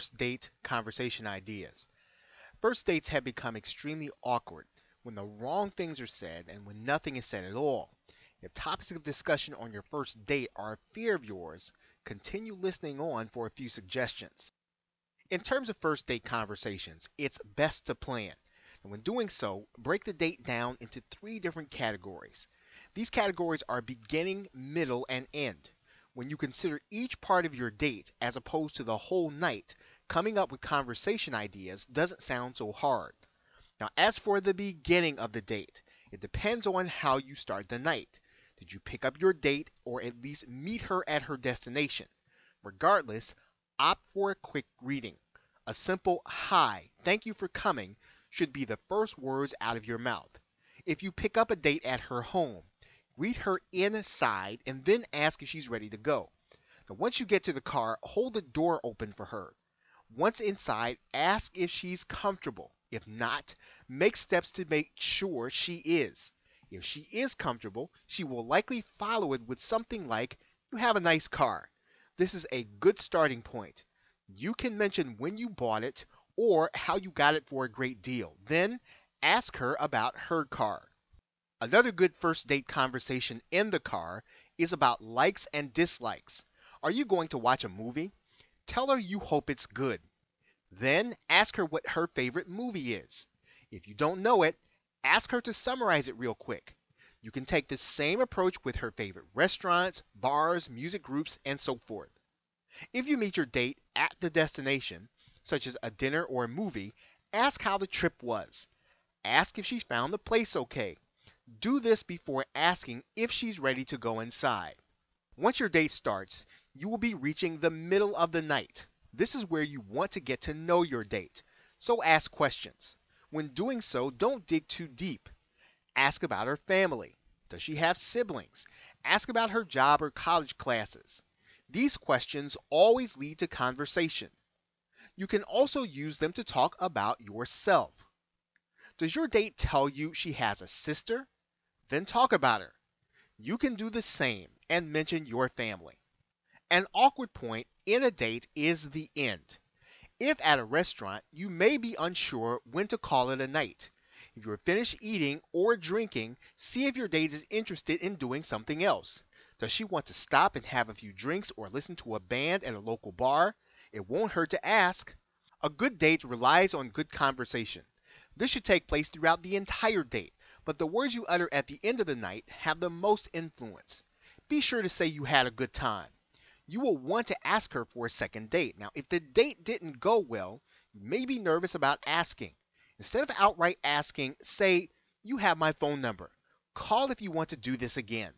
First date conversation ideas. First dates have become extremely awkward when the wrong things are said and when nothing is said at all. If topics of discussion on your first date are a fear of yours, continue listening on for a few suggestions. In terms of first date conversations, it's best to plan. And when doing so, break the date down into three different categories. These categories are beginning, middle, and end. When you consider each part of your date as opposed to the whole night, coming up with conversation ideas doesn't sound so hard. Now, as for the beginning of the date, it depends on how you start the night. Did you pick up your date or at least meet her at her destination? Regardless, opt for a quick greeting. A simple hi, thank you for coming should be the first words out of your mouth. If you pick up a date at her home, greet her inside and then ask if she's ready to go. Now, once you get to the car, hold the door open for her. Once inside, ask if she's comfortable. If not, make steps to make sure she is. If she is comfortable, she will likely follow it with something like, "You have a nice car." This is a good starting point. You can mention when you bought it or how you got it for a great deal. Then ask her about her car. Another good first date conversation in the car is about likes and dislikes. Are you going to watch a movie? Tell her you hope it's good. Then ask her what her favorite movie is. If you don't know it, ask her to summarize it real quick. You can take the same approach with her favorite restaurants, bars, music groups, and so forth. If you meet your date at the destination, such as a dinner or a movie, ask how the trip was. Ask if she found the place okay. Do this before asking if she's ready to go inside. Once your date starts, you will be reaching the middle of the night. This is where you want to get to know your date, so ask questions. When doing so, don't dig too deep. Ask about her family. Does she have siblings? Ask about her job or college classes. These questions always lead to conversation. You can also use them to talk about yourself. Does your date tell you she has a sister? Then talk about her. You can do the same and mention your family. An awkward point in a date is the end. If at a restaurant, you may be unsure when to call it a night. If you're finished eating or drinking, see if your date is interested in doing something else. Does she want to stop and have a few drinks or listen to a band at a local bar? It won't hurt to ask. A good date relies on good conversation. This should take place throughout the entire date, but the words you utter at the end of the night have the most influence. Be sure to say you had a good time. You will want to ask her for a second date. Now, if the date didn't go well, you may be nervous about asking. Instead of outright asking, say, "You have my phone number. Call if you want to do this again."